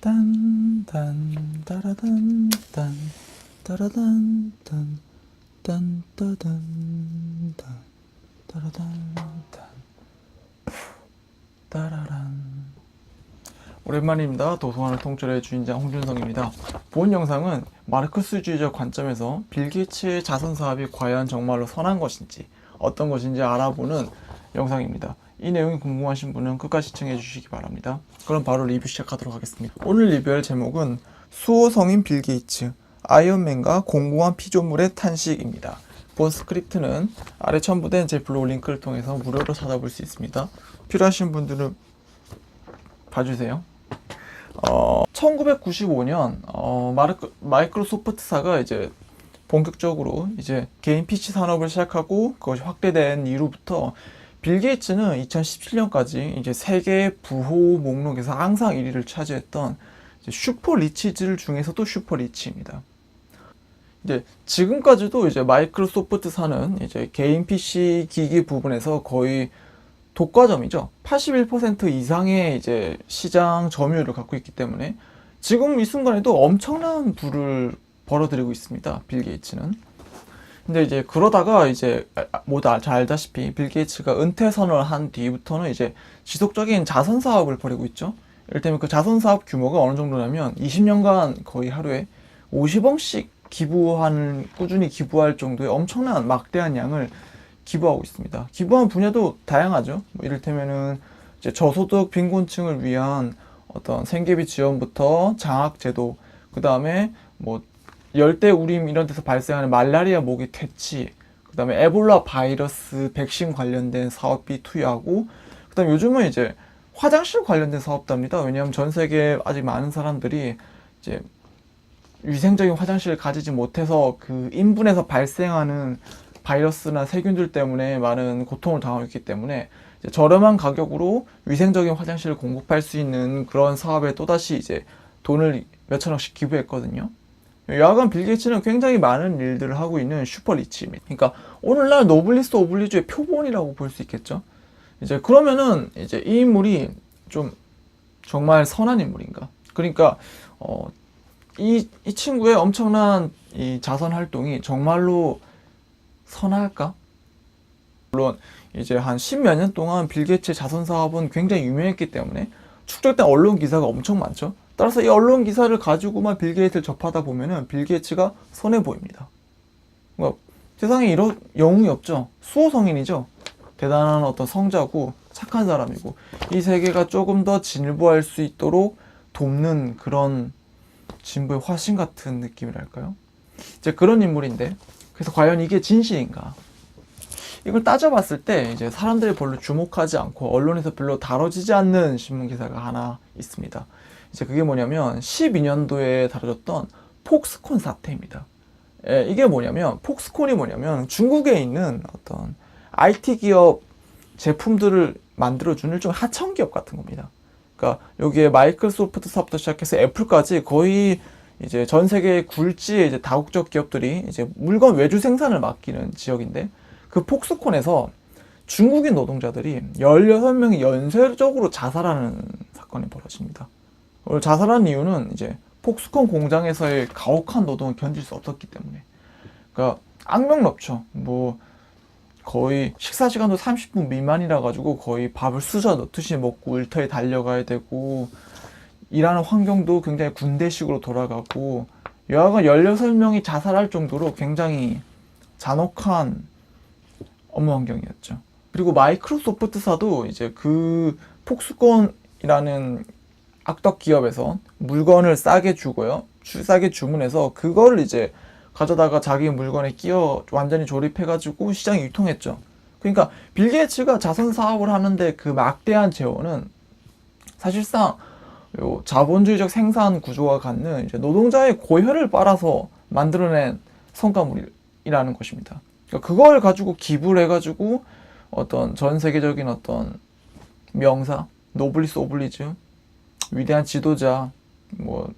딴딴 따라단 딴 따라단 딴 따단 딴 따라단 딴 따라란. 오랜만입니다. 도서관을 통틀의 주인장 홍준성입니다. 본 영상은 마르크스주의적 관점에서 빌 게이츠의 자선 사업이 과연 정말로 선한 것인지 어떤 것인지 알아보는 영상입니다. 이 내용이 궁금하신 분은 끝까지 시청해 주시기 바랍니다. 그럼 바로 리뷰 시작하도록 하겠습니다. 오늘 리뷰할 제목은 수호성인 빌 게이츠, 아이언맨과 공공한 피조물의 탄식입니다. 본 스크립트는 아래 첨부된 제 블로그 링크를 통해서 무료로 찾아볼 수 있습니다. 필요하신 분들은 봐주세요. 1995년 마이크로소프트사가 이제 본격적으로 이제 개인 PC 산업을 시작하고 그것이 확대된 이후부터 빌 게이츠는 2017년까지 이제 세계 부호 목록에서 항상 1위를 차지했던 슈퍼 리치들 중에서도 슈퍼 리치입니다. 이제 지금까지도 이제 마이크로소프트사는 이제 개인 PC 기기 부분에서 거의 독과점이죠. 81% 이상의 이제 시장 점유율을 갖고 있기 때문에 지금 이 순간에도 엄청난 부를 벌어들이고 있습니다. 빌 게이츠는. 근데 이제 그러다가 이제 모두 잘 알다시피 빌 게이츠가 은퇴 선언을 한 뒤부터는 이제 지속적인 자선 사업을 벌이고 있죠. 이를테면 그 자선 사업 규모가 어느 정도냐면 20년간 거의 하루에 50억씩 꾸준히 기부할 정도의 엄청난 막대한 양을 기부하고 있습니다. 기부한 분야도 다양하죠. 이를테면은 이제 저소득 빈곤층을 위한 어떤 생계비 지원부터 장학제도, 그 다음에 뭐 열대우림 이런 데서 발생하는 말라리아 모기 퇴치, 그 다음에 에볼라 바이러스 백신 관련된 사업비 투여하고, 그 다음에 요즘은 이제 화장실 관련된 사업도 합니다. 왜냐하면 전 세계에 아직 많은 사람들이 이제 위생적인 화장실을 가지지 못해서 그 인분에서 발생하는 바이러스나 세균들 때문에 많은 고통을 당하고 있기 때문에 이제 저렴한 가격으로 위생적인 화장실을 공급할 수 있는 그런 사업에 또다시 이제 돈을 몇천억씩 기부했거든요. 여하간 빌 게이츠는 굉장히 많은 일들을 하고 있는 슈퍼 리치입니다. 그러니까 오늘날 노블리스 오블리주의 표본이라고 볼 수 있겠죠. 이제 그러면은 이제 이 인물이 좀 정말 선한 인물인가? 그러니까 이 친구의 엄청난 이 자선 활동이 정말로 선할까? 물론 이제 한 10몇 년 동안 빌 게이츠의 자선 사업은 굉장히 유명했기 때문에 축적된 언론 기사가 엄청 많죠. 따라서 이 언론 기사를 가지고만 빌 게이츠를 접하다 보면은 빌 게이츠가 선해 보입니다. 그러니까 세상에 이런 영웅이 없죠. 수호성인이죠. 대단한 어떤 성자고 착한 사람이고 이 세계가 조금 더 진보할 수 있도록 돕는 그런 진보의 화신 같은 느낌이랄까요? 이제 그런 인물인데, 그래서 과연 이게 진실인가? 이걸 따져봤을 때 이제 사람들이 별로 주목하지 않고 언론에서 별로 다뤄지지 않는 신문 기사가 하나 있습니다. 이제 그게 뭐냐면 12년도에 다뤄졌던 폭스콘 사태입니다. 이게 뭐냐면 폭스콘이 뭐냐면 중국에 있는 어떤 IT 기업 제품들을 만들어주는 일종의 하청 기업 같은 겁니다. 그러니까 여기에 마이크로소프트사부터 시작해서 애플까지 거의 이제 전 세계 굴지의 이제 다국적 기업들이 이제 물건 외주 생산을 맡기는 지역인데, 그 폭스콘에서 중국인 노동자들이 16명이 연쇄적으로 자살하는 사건이 벌어집니다. 자살한 이유는 이제 폭스콘 공장에서의 가혹한 노동을 견딜 수 없었기 때문에. 그러니까 악명럽죠. 뭐 거의 식사 시간도 30분 미만이라 가지고 거의 밥을 수저 넣듯이 먹고 일터에 달려가야 되고, 일하는 환경도 굉장히 군대식으로 돌아가고, 여하간 16명이 자살할 정도로 굉장히 잔혹한 업무 환경이었죠. 그리고 마이크로소프트사도 이제 그 폭스콘이라는 악덕 기업에서 물건을 싸게 주고요. 싸게 주문해서 그거를 이제 가져다가 자기 물건에 끼워 완전히 조립해가지고 시장에 유통했죠. 그러니까 빌 게이츠가 자선 사업을 하는데 그 막대한 재원은 사실상 요 자본주의적 생산 구조가 갖는 이제 노동자의 고혈을 빨아서 만들어낸 성과물이라는 것입니다. 그러니까 그걸 가지고 기부를 해가지고 어떤 전 세계적인 어떤 명사, 노블리스 오블리주, 위대한 지도자, 뭐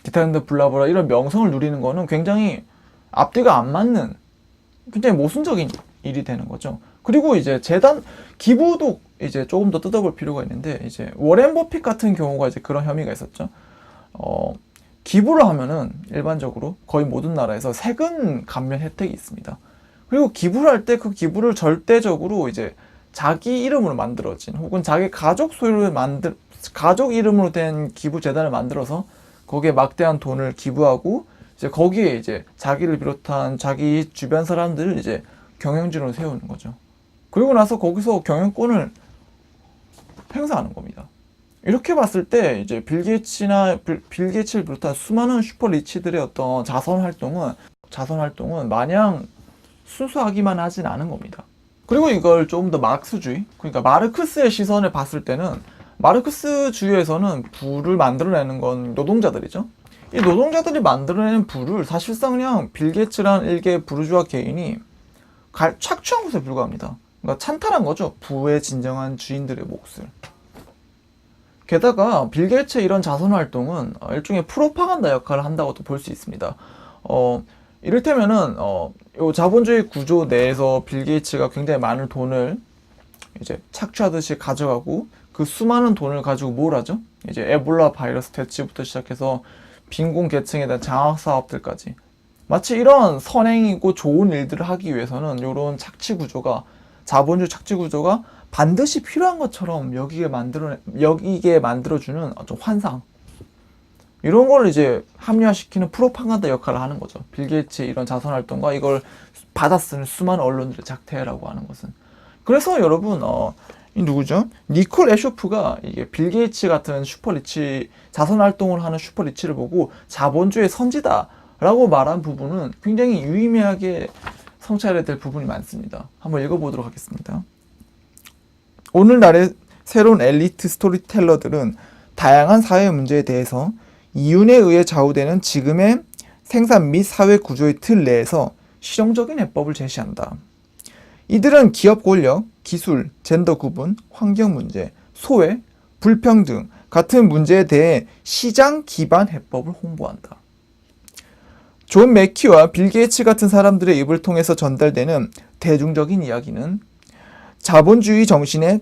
기타 등등 블라블라 이런 명성을 누리는 거는 굉장히 앞뒤가 안 맞는 굉장히 모순적인 일이 되는 거죠. 그리고 이제 재단 기부도 이제 조금 더 뜯어볼 필요가 있는데, 이제 워렌 버핏 같은 경우가 이제 그런 혐의가 있었죠. 기부를 하면은 일반적으로 거의 모든 나라에서 세금 감면 혜택이 있습니다. 그리고 기부를 할 때 그 기부를 절대적으로 이제 자기 이름으로 만들어진 혹은 자기 가족 소유로 가족 이름으로 된 기부 재단을 만들어서 거기에 막대한 돈을 기부하고 이제 거기에 이제 자기를 비롯한 자기 주변 사람들을 이제 경영진으로 세우는 거죠. 그리고 나서 거기서 경영권을 행사하는 겁니다. 이렇게 봤을 때 이제 빌 게이츠를 비롯한 수많은 슈퍼 리치들의 어떤 자선 활동은 마냥 순수하기만 하진 않은 겁니다. 그리고 이걸 좀 더 마르크스주의, 그러니까 마르크스의 시선을 봤을 때는 마르크스주의에서는 부를 만들어내는 건 노동자들이죠. 이 노동자들이 만들어내는 부를 사실상 그냥 빌 게이츠라는 일개 부르주아 개인이 착취한 것에 불과합니다. 그러니까 찬탈한 거죠. 부의 진정한 주인들의 몫을. 게다가 빌 게이츠의 이런 자선 활동은 일종의 프로파간다 역할을 한다고도 볼 수 있습니다. 이를테면은 요 자본주의 구조 내에서 빌 게이츠가 굉장히 많은 돈을 이제 착취하듯이 가져가고 그 수많은 돈을 가지고 뭘 하죠? 이제 에볼라 바이러스 퇴치부터 시작해서 빈곤 계층에 대한 장학 사업들까지 마치 이런 선행이고 좋은 일들을 하기 위해서는 이런 자본주의 착취 구조가 반드시 필요한 것처럼 여기게 만들어주는 좀 환상, 이런 걸 이제 합리화시키는 프로파간다 역할을 하는 거죠. 빌 게이츠의 이런 자선 활동과 이걸 받아쓰는 수많은 언론들의 작태라고 하는 것은. 그래서 여러분 이 누구죠? 니콜 에쇼프가 이게 빌 게이츠 같은 슈퍼리치 자선 활동을 하는 슈퍼리치를 보고 자본주의 선지다라고 말한 부분은 굉장히 유의미하게 성찰해야 될 부분이 많습니다. 한번 읽어보도록 하겠습니다. 오늘날의 새로운 엘리트 스토리텔러들은 다양한 사회 문제에 대해서 이윤에 의해 좌우되는 지금의 생산 및 사회 구조의 틀 내에서 실용적인 해법을 제시한다. 이들은 기업 권력, 기술, 젠더 구분, 환경 문제, 소외, 불평등 같은 문제에 대해 시장 기반 해법을 홍보한다. 존 매키와 빌 게이츠 같은 사람들의 입을 통해서 전달되는 대중적인 이야기는 자본주의 정신의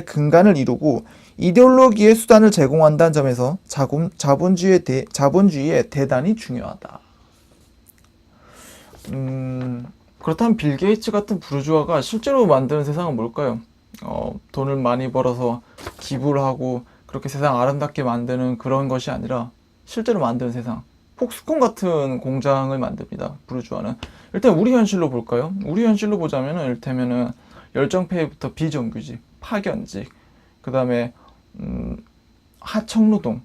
근간을 이루고 이데올로기의 수단을 제공한다는 점에서 자본주의에 대단히 중요하다. 그렇다면 빌 게이츠 같은 부르주아가 실제로 만드는 세상은 뭘까요? 돈을 많이 벌어서 기부를 하고 그렇게 세상 아름답게 만드는 그런 것이 아니라 실제로 만드는 세상, 폭스콘 같은 공장을 만듭니다. 부르주아는. 일단 우리 현실로 볼까요? 우리 현실로 보자면은 이를테면은 열정페이부터 비정규직, 파견직, 그 다음에 하청노동,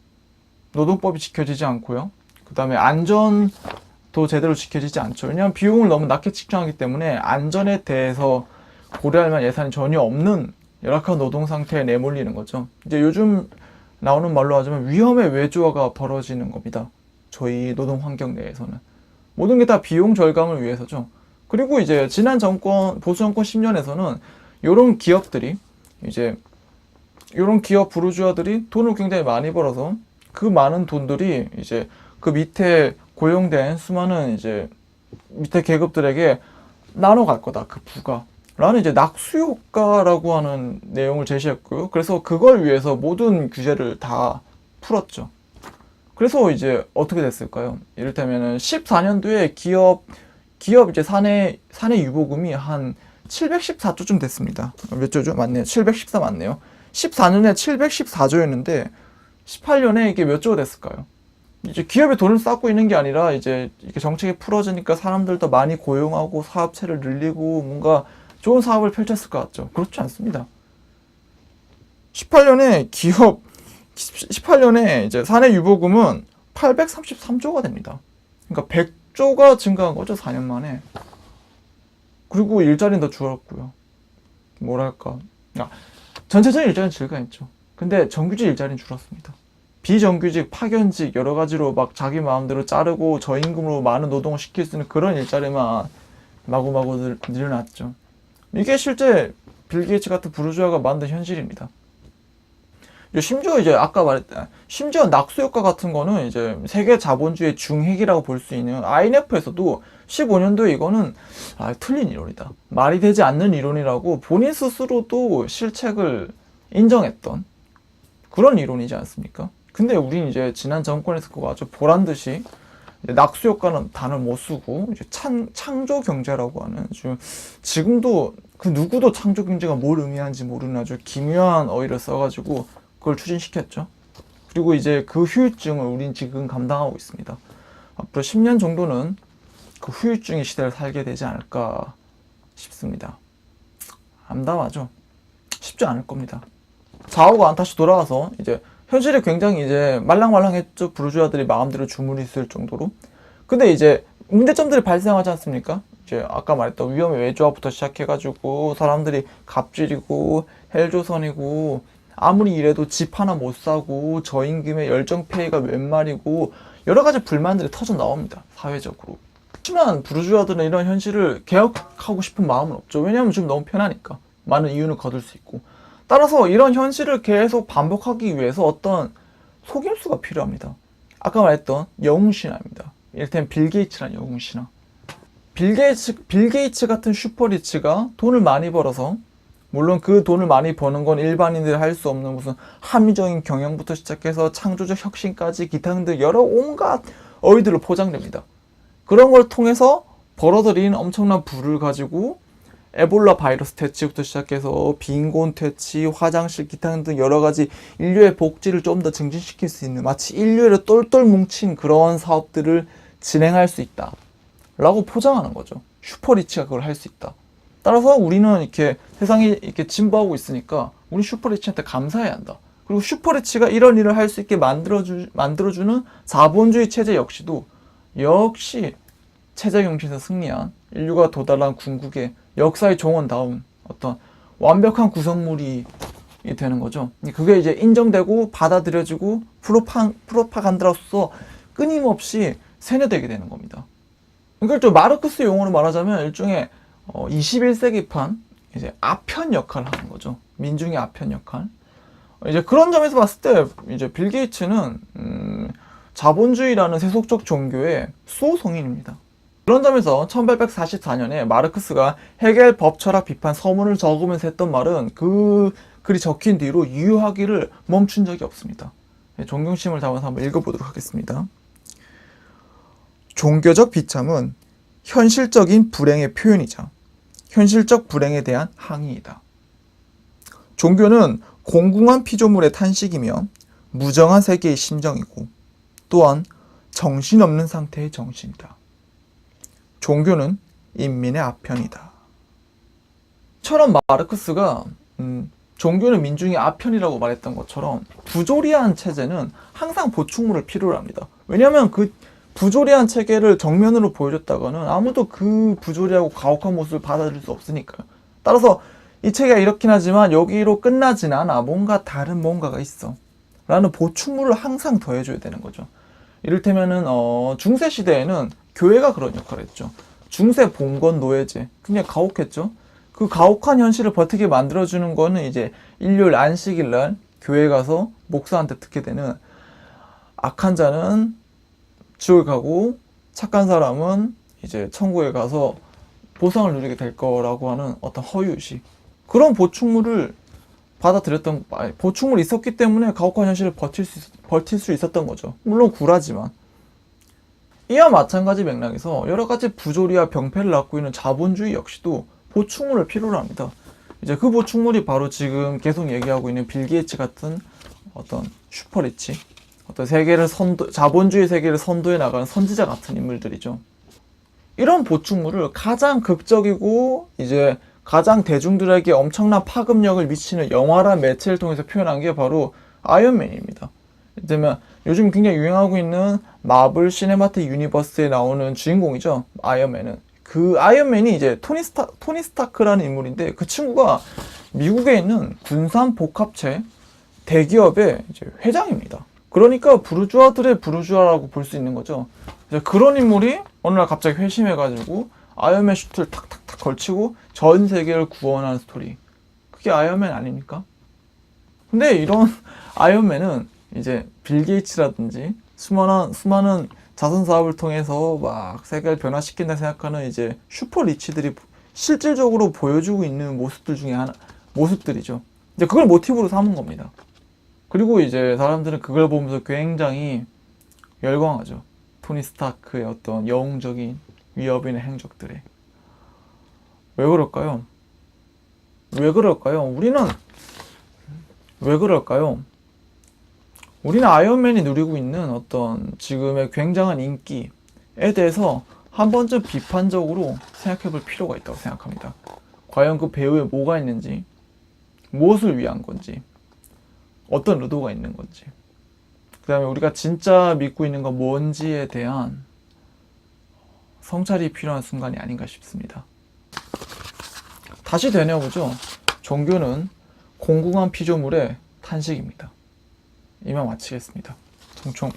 노동법이 지켜지지 않고요. 그 다음에 안전도 제대로 지켜지지 않죠. 왜냐하면 비용을 너무 낮게 측정하기 때문에 안전에 대해서 고려할 만한 예산이 전혀 없는 열악한 노동 상태에 내몰리는 거죠. 이제 요즘 나오는 말로 하자면 위험의 외주화가 벌어지는 겁니다. 저희 노동 환경 내에서는. 모든 게 다 비용 절감을 위해서죠. 그리고 이제 지난 정권, 보수 정권 10년에서는 이런 기업들이 이제 이런 기업 부르주아들이 돈을 굉장히 많이 벌어서 그 많은 돈들이 이제 그 밑에 고용된 수많은 이제 밑에 계급들에게 나눠갈 거다. 그 부가. 라는 이제 낙수 효과라고 하는 내용을 제시했고요. 그래서 그걸 위해서 모든 규제를 다 풀었죠. 그래서 이제 어떻게 됐을까요? 이를테면은 14년도에 기업 이제 사내 유보금이 한 714조쯤 됐습니다. 몇 조죠? 맞네요. 714 맞네요. 14년에 714조였는데 18년에 이게 몇 조가 됐을까요? 이제 기업에 돈을 쌓고 있는 게 아니라 이제 이렇게 정책이 풀어지니까 사람들 더 많이 고용하고 사업체를 늘리고 뭔가 좋은 사업을 펼쳤을 것 같죠. 그렇지 않습니다. 18년에 이제 사내 유보금은 833조가 됩니다. 그러니까 100조가 증가한 거죠, 4년 만에. 그리고 일자리는 더 줄었고요. 뭐랄까. 전체적인 일자리는 증가했죠. 근데 정규직 일자리는 줄었습니다. 비정규직, 파견직 여러 가지로 막 자기 마음대로 자르고 저임금으로 많은 노동을 시킬 수 있는 그런 일자리만 마구마구 늘어났죠. 이게 실제 빌 게이츠 같은 부르주아가 만든 현실입니다. 심지어 이제 아까 말했던 심지어 낙수 효과 같은 거는 이제 세계 자본주의의 중핵이라고 볼 수 있는 IMF에서도 15년도에 이거는 틀린 이론이다. 말이 되지 않는 이론이라고 본인 스스로도 실책을 인정했던 그런 이론이지 않습니까? 근데 우린 이제 지난 정권에서 그거 아주 보란 듯이 낙수 효과는 단어를 못 쓰고 이제 창조 경제라고 하는 아주 지금도 그 누구도 창조 경제가 뭘 의미하는지 모르는 아주 기묘한 어휘를 써가지고 그걸 추진시켰죠. 그리고 이제 그 후유증을 우린 지금 감당하고 있습니다. 앞으로 10년 정도는 그 후유증의 시대를 살게 되지 않을까 싶습니다. 암담하죠. 쉽지 않을 겁니다. 좌우가 다시 돌아와서 이제 현실이 굉장히 이제 말랑말랑했죠. 부르주아들이 마음대로 주무르있을 정도로. 근데 이제 문제점들이 발생하지 않습니까? 이제 아까 말했던 위험의 외조화부터 시작해가지고 사람들이 갑질이고 헬조선이고 아무리 이래도 집 하나 못 사고 저임금의 열정페이가 웬 말이고 여러 가지 불만들이 터져 나옵니다. 사회적으로. 하지만 부르주아들은 이런 현실을 개혁하고 싶은 마음은 없죠. 왜냐하면 지금 너무 편하니까. 많은 이윤을 거둘 수 있고. 따라서 이런 현실을 계속 반복하기 위해서 어떤 속임수가 필요합니다. 아까 말했던 영웅신화입니다. 이를테면 빌 게이츠란 영웅신화. 빌 게이츠 같은 슈퍼리치가 돈을 많이 벌어서, 물론 그 돈을 많이 버는 건 일반인들이 할 수 없는 무슨 합리적인 경영부터 시작해서 창조적 혁신까지 기타 등등 여러 온갖 어휘들로 포장됩니다. 그런 걸 통해서 벌어들인 엄청난 부를 가지고 에볼라 바이러스 퇴치부터 시작해서 빈곤 퇴치, 화장실 기타 등등 여러 가지 인류의 복지를 좀 더 증진시킬 수 있는 마치 인류를 똘똘 뭉친 그런 사업들을 진행할 수 있다 라고 포장하는 거죠. 슈퍼리치가 그걸 할 수 있다. 따라서 우리는 이렇게 세상이 이렇게 진보하고 있으니까 우리 슈퍼리치한테 감사해야 한다. 그리고 슈퍼리치가 이런 일을 할 수 있게 만들어주는 자본주의 체제 역시도 역시 체제 경신에서 승리한 인류가 도달한 궁극의 역사의 종언다운 어떤 완벽한 구성물이 되는 거죠. 그게 이제 인정되고 받아들여지고 프로파간다로서 끊임없이 세뇌되게 되는 겁니다. 이걸 좀 마르크스 용어로 말하자면 일종의 21세기판 이제 아편 역할을 하는 거죠. 민중의 아편 역할. 이제 그런 점에서 봤을 때 이제 빌 게이츠는 자본주의라는 세속적 종교의 수호성인입니다. 그런 점에서 1844년에 마르크스가 헤겔 법철학 비판 서문을 적으면서 했던 말은 그 글이 적힌 뒤로 유효하기를 멈춘 적이 없습니다. 존경심을 담아서 한번 읽어보도록 하겠습니다. 종교적 비참은 현실적인 불행의 표현이자 현실적 불행에 대한 항의이다. 종교는 공궁한 피조물의 탄식이며 무정한 세계의 심정이고 또한 정신없는 상태의 정신이다. 종교는 인민의 아편이다. 처럼 마르크스가 종교는 민중의 아편이라고 말했던 것처럼 부조리한 체제는 항상 보충물을 필요로 합니다. 왜냐하면 그 부조리한 체계를 정면으로 보여줬다가는 아무도 그 부조리하고 가혹한 모습을 받아들일 수 없으니까요. 따라서 이 체계가 이렇긴 하지만 여기로 끝나진 않아. 뭔가 다른 뭔가가 있어 라는 보충물을 항상 더해줘야 되는 거죠. 이를테면은 중세시대에는 교회가 그런 역할을 했죠. 중세 봉건 노예제 굉장히 가혹했죠. 그 가혹한 현실을 버티게 만들어주는 거는 이제 일요일 안식일 날 교회 가서 목사한테 듣게 되는 악한 자는 지옥에 가고 착한 사람은 이제 천국에 가서 보상을 누리게 될 거라고 하는 어떤 허위의식, 그런 보충물을 받아들였던, 보충물이 있었기 때문에 가혹한 현실을 버틸 수 있었던 거죠. 물론 굴하지만. 이와 마찬가지 맥락에서 여러 가지 부조리와 병폐를 낳고 있는 자본주의 역시도 보충물을 필요로 합니다. 이제 그 보충물이 바로 지금 계속 얘기하고 있는 빌 게이츠 같은 어떤 슈퍼리치, 어떤 자본주의 세계를 선도해 나가는 선지자 같은 인물들이죠. 이런 보충물을 가장 극적이고 이제 가장 대중들에게 엄청난 파급력을 미치는 영화란 매체를 통해서 표현한 게 바로 아이언맨입니다. 예를 요즘 굉장히 유행하고 있는 마블 시네마틱 유니버스에 나오는 주인공이죠. 아이언맨은. 그 아이언맨이 이제 토니 스타크라는 인물인데 그 친구가 미국에 있는 군산 복합체 대기업의 이제 회장입니다. 그러니까 부르주아들의 부르주아라고 볼 수 있는 거죠. 이제 그런 인물이 어느 날 갑자기 회심해가지고 아이언맨 슈트를 탁탁탁 걸치고 전 세계를 구원하는 스토리. 그게 아이언맨 아닙니까? 근데 이런 아이언맨은 이제 빌 게이츠라든지 수많은 자선 사업을 통해서 막 세계를 변화시킨다 생각하는 이제 슈퍼 리치들이 실질적으로 보여주고 있는 모습들이죠. 이제 그걸 모티브로 삼은 겁니다. 그리고 이제 사람들은 그걸 보면서 굉장히 열광하죠. 토니 스타크의 어떤 영웅적인 위협이나 행적들에. 왜 그럴까요? 왜 그럴까요? 왜 그럴까요? 우리는 아이언맨이 누리고 있는 어떤 지금의 굉장한 인기에 대해서 한 번쯤 비판적으로 생각해 볼 필요가 있다고 생각합니다. 과연 그 배우에 뭐가 있는지, 무엇을 위한 건지, 어떤 의도가 있는 건지, 그 다음에 우리가 진짜 믿고 있는 건 뭔지에 대한 성찰이 필요한 순간이 아닌가 싶습니다. 다시 되뇌어보죠. 종교는 공공한 피조물의 탄식입니다. 이만 마치겠습니다. 총총.